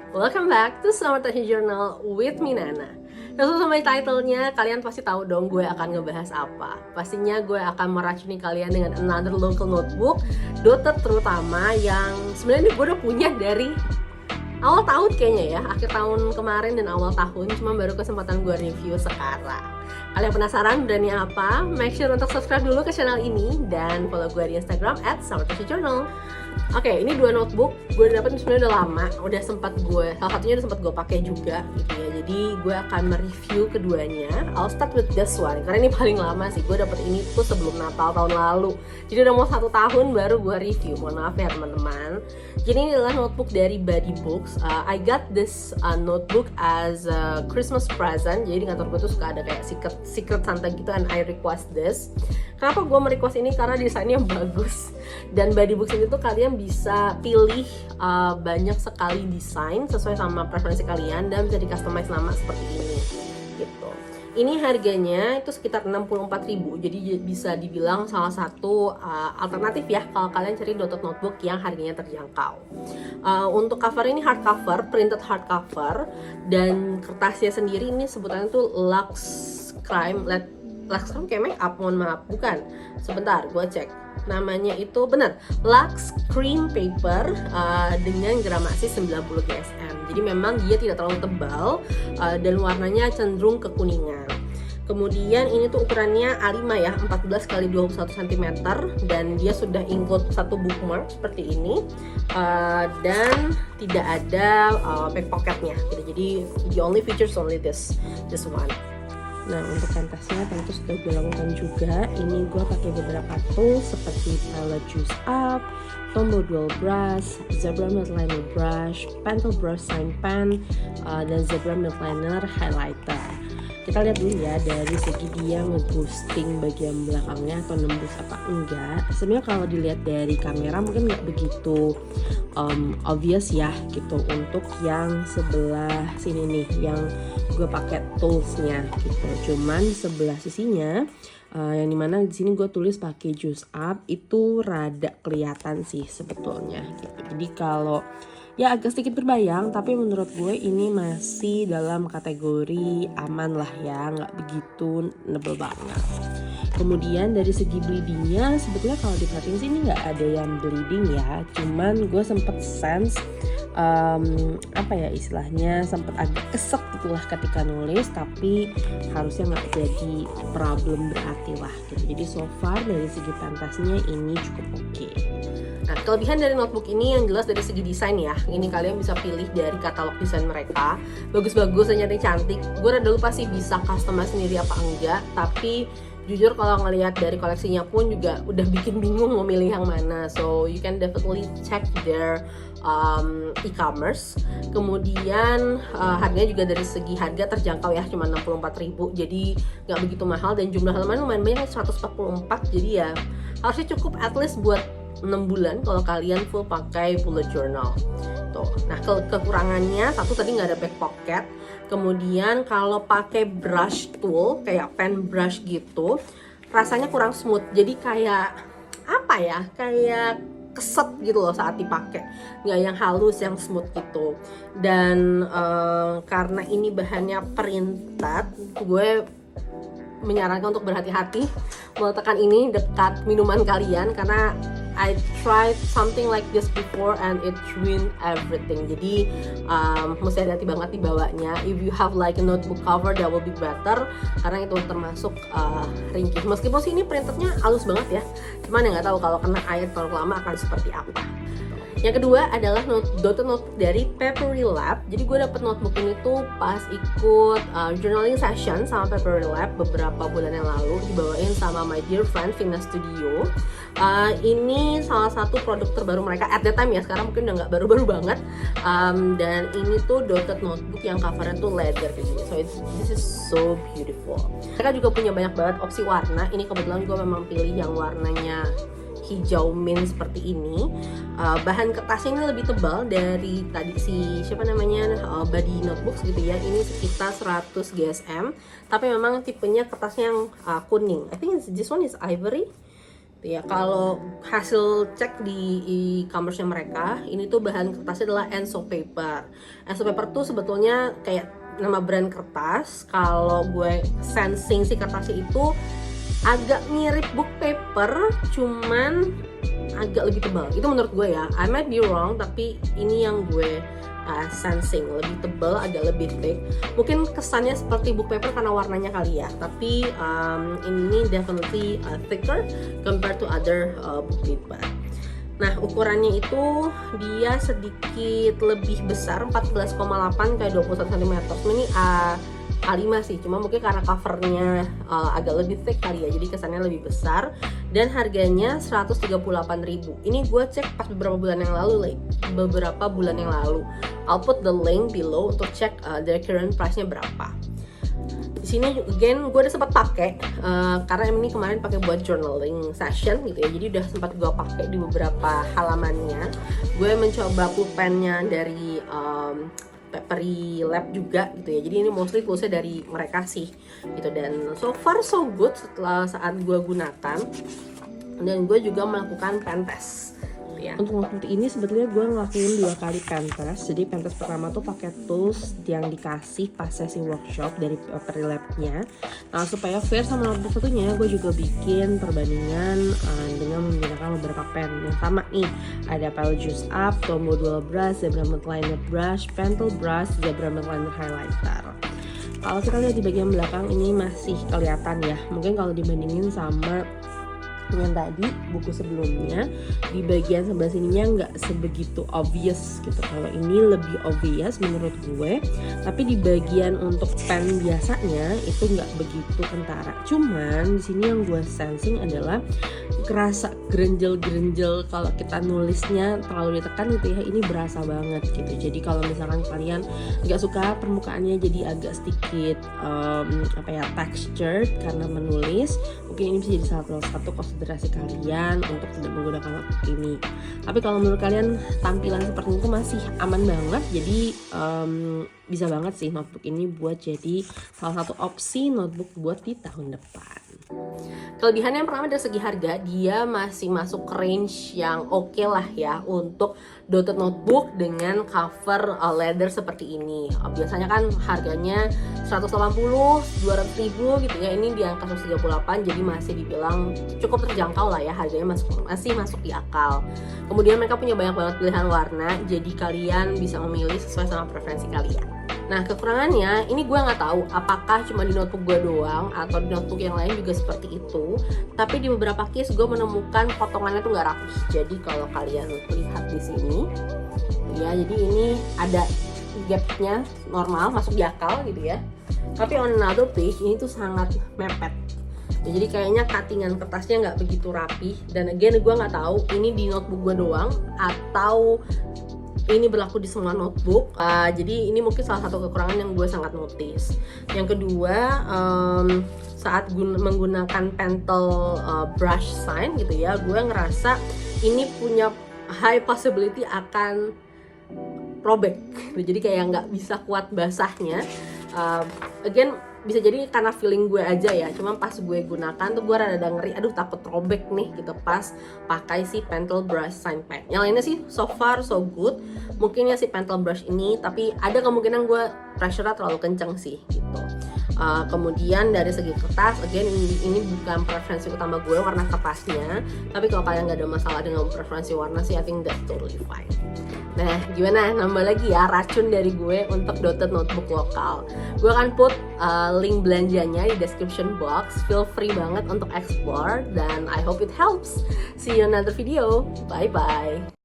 Welcome back to Summer Touch Journal with me Nana. Sesuai sama title-nya, kalian pasti tahu dong gue akan ngebahas apa. Pastinya gue akan meracuni kalian dengan another local notebook, dotted terutama yang sebenarnya gue udah punya dari awal tahun kayaknya ya, akhir tahun kemarin dan awal tahun, cuma baru kesempatan gue review sekarang. Kalian penasaran brandnya apa? Make sure untuk subscribe dulu ke channel ini dan follow gue di Instagram @summertouchjournal. Oke, ini dua notebook gue dapet sebenarnya udah lama, salah satunya udah sempat gue pakai juga gitu ya. Jadi gue akan mereview keduanya. I'll start with this one karena ini paling lama sih. Gue dapet ini tuh sebelum Natal tahun lalu. Jadi udah mau 1 tahun baru gue review. Mohon maaf ya teman-teman. Jadi ini adalah notebook dari Buddy Books. I got this notebook as a Christmas present. Jadi di kantor gue tuh suka ada kayak secret Santa gitu, and I request this. Kenapa gue merequest ini? Karena desainnya bagus. Dan Buddy Books ini tuh kalian bisa pilih banyak sekali desain sesuai sama preferensi kalian dan bisa di customize nama seperti ini gitu. Ini harganya itu sekitar 64.000. Jadi bisa dibilang salah satu alternatif ya kalau kalian cari dotted notebook yang harganya terjangkau. Untuk cover ini hardcover, printed hardcover, dan kertasnya sendiri ini sebutannya tuh Lux Crime kayak make up, mohon maaf, bukan. Sebentar, gue cek. Namanya itu benar, Lux Cream Paper dengan gramasi 90 GSM. Jadi memang dia tidak terlalu tebal dan warnanya cenderung kekuningan. Kemudian ini tuh ukurannya A5 ya, 14 x 21 cm, dan dia sudah include satu bookmark seperti ini dan tidak ada back pocketnya gitu. Jadi the only features only this one. Nah, untuk pentasnya tentu sudah gue lakukan juga. Ini gue pakai beberapa tools seperti palette juice up, Tombow dual brush, zebra milk liner brush, pentel brush sign pen, dan zebra milk liner highlighter. Kita lihat dulu ya dari segi dia nge-boosting bagian belakangnya atau nembus apa enggak. Sebenarnya kalau dilihat dari kamera mungkin nggak begitu obvious ya gitu. Untuk yang sebelah sini nih yang gue pakai toolsnya gitu. Cuman di sebelah sisinya yang dimana di sini gue tulis pakai juice up itu rada kelihatan sih sebetulnya gitu. Jadi kalau ya agak sedikit berbayang, tapi menurut gue ini masih dalam kategori aman lah ya, nggak begitu nebel banget. Kemudian dari segi bleedingnya, sebetulnya kalau diperhatiin sih ini nggak ada yang bleeding ya, cuman gue sempet sense apa ya istilahnya, sempet agak kesek gitulah ketika nulis, tapi harusnya nggak jadi problem berarti lah gitu. Jadi so far dari segi pentasnya ini cukup oke. Nah, kelebihan dari notebook ini yang jelas dari segi desain ya. Ini kalian bisa pilih dari katalog desain mereka. Bagus-bagus dan cantik. Gue rada lupa sih bisa customize sendiri apa enggak. Tapi jujur kalau ngelihat dari koleksinya pun juga udah bikin bingung mau milih yang mana. So you can definitely check their e-commerce. Kemudian harganya juga dari segi harga terjangkau ya, cuma 64.000. Jadi nggak begitu mahal dan jumlah halaman lumayan banyak, 144. Jadi ya harusnya cukup at least buat 6 bulan kalau kalian full pakai bullet journal tuh. Nah, kekurangannya satu tadi nggak ada back pocket. Kemudian kalau pakai brush tool kayak pen brush gitu rasanya kurang smooth. Jadi kayak apa ya, kayak keset gitu loh saat dipakai, nggak yang halus, yang smooth gitu. Dan karena ini bahannya printed, gue menyarankan untuk berhati-hati meletakkan ini dekat minuman kalian karena I tried something like this before and it ruined everything. Jadi mesti hati-hati banget dibawanya. If you have like a notebook cover that will be better karena itu termasuk ringkih. Meskipun sih ini printednya halus banget ya, cuman ya nggak tahu kalau kena air terlalu lama akan seperti apa. Yang kedua adalah dotted notebook dari Papery Lab. Jadi gue dapet notebook ini tuh pas ikut journaling session sama Papery Lab beberapa bulan yang lalu, dibawain sama my dear friend Vina Studio. Ini salah satu produk terbaru mereka at the time ya, sekarang mungkin udah nggak baru-baru banget. Dan ini tuh dotted notebook yang covernya tuh leather kayak gini. So this is so beautiful. Mereka juga punya banyak banget opsi warna. Ini kebetulan gue memang pilih yang warnanya hijau mint seperti ini. Bahan kertasnya ini lebih tebal dari tadi Buddy Notebooks gitu ya. Ini sekitar 100 GSM, tapi memang tipenya kertasnya yang kuning. I think this one is ivory. Ya, kalau hasil cek di e-commerce-nya mereka, ini tuh bahan kertasnya adalah Enso Paper. Enso Paper tuh sebetulnya kayak nama brand kertas. Kalau gue sensing sih kertasnya itu agak mirip book paper, cuman agak lebih tebal. Itu menurut gue ya. I might be wrong, tapi ini yang gue sensing, lebih tebal, agak lebih thick. Mungkin kesannya seperti book paper karena warnanya kali ya, tapi ini definitely thicker compared to other book paper. Nah, ukurannya itu dia sedikit lebih besar, 14,8 kayak 21 cm. Ini A5 sih, cuma mungkin karena covernya agak lebih thick kali ya, jadi kesannya lebih besar. Dan harganya 138.000. Ini gue cek pas beberapa bulan yang lalu. I'll put the link below untuk cek their current price-nya berapa. Di sini again gue udah sempat pakai karena ini kemarin pakai buat journaling session gitu ya, jadi udah sempat gue pakai di beberapa halamannya. Gue mencoba pulpennya dari Papery Lab juga gitu ya, jadi ini mostly toolsnya dari mereka sih gitu, dan so far so good setelah saat gue gunakan. Dan gue juga melakukan pen test ya. Untuk waktu ini sebetulnya gue ngelakuin 2 kali pen test. Jadi pen test pertama tuh pakai tools yang dikasih pas sesi workshop dari Papery Lab-nya. Nah, supaya fair sama notebook satunya, gue juga bikin perbandingan dengan menggunakan beberapa pen yang sama nih. Ada Pale Juice Up, Tombow Dual Brush, Zebra Matte Liner Brush, Pentel Brush, Zebra Matte Liner Highlighter. Kalau kita lihat di bagian belakang ini masih kelihatan ya. Mungkin kalau dibandingin sama yang tadi buku sebelumnya, di bagian sebelah sininya nggak sebegitu obvious gitu. Kalau ini lebih obvious menurut gue, tapi di bagian untuk pen biasanya itu nggak begitu kentara. Cuman di sini yang gue sensing adalah kerasa grenjel-grenjel kalau kita nulisnya terlalu ditekan gitu ya, ini berasa banget gitu. Jadi kalau misalkan kalian nggak suka permukaannya jadi agak sedikit textured karena menulis, mungkin ini bisa jadi salah satu konsiderasi kalian untuk tidak menggunakan notebook ini. Tapi kalau menurut kalian tampilan seperti itu masih aman banget, jadi bisa banget sih notebook ini buat jadi salah satu opsi notebook buat di tahun depan. Kelebihannya yang pertama dari segi harga, dia masih masuk range yang oke lah ya untuk dotted notebook dengan cover leather seperti ini. Biasanya kan harganya 180, 200 ribu gitu ya, ini di angka 138, jadi masih dibilang cukup terjangkau lah ya, harganya masih masuk di akal. Kemudian mereka punya banyak banget pilihan warna, jadi kalian bisa memilih sesuai sama preferensi kalian. Nah, kekurangannya ini gue nggak tahu apakah cuma di notebook gue doang atau di notebook yang lain juga seperti itu. Tapi di beberapa case gue menemukan potongannya tuh nggak rapi. Jadi kalau kalian lihat di sini, ya, jadi ini ada gapnya normal, masuk di akal gitu ya. Tapi on another page ini tuh sangat mepet. Ya, jadi kayaknya cuttingan kertasnya nggak begitu rapi. Dan again gue nggak tahu ini di notebook gue doang atau ini berlaku di semua notebook. Jadi ini mungkin salah satu kekurangan yang gue sangat notice. Yang kedua, saat menggunakan Pentel brush sign gitu ya, gue ngerasa ini punya high possibility akan robek. Jadi kayak nggak bisa kuat basahnya. Again, bisa jadi karena feeling gue aja ya, cuma pas gue gunakan tuh gue rada ngeri, aduh takut robek nih gitu pas pakai si Pentel brush sign pen. Yang lainnya sih so far so good, mungkin ya si Pentel brush ini, tapi ada kemungkinan gue pressure-nya terlalu kenceng sih gitu. Kemudian dari segi kertas, again ini bukan preferensi utama gue warna kertasnya, tapi kalau kalian nggak ada masalah dengan preferensi warna sih, I think that's totally fine. Nah, gimana? Nambah lagi ya racun dari gue untuk dotted notebook lokal. Gue akan put link belanjanya di description box. Feel free banget untuk explore, dan I hope it helps. See you in another video. Bye bye.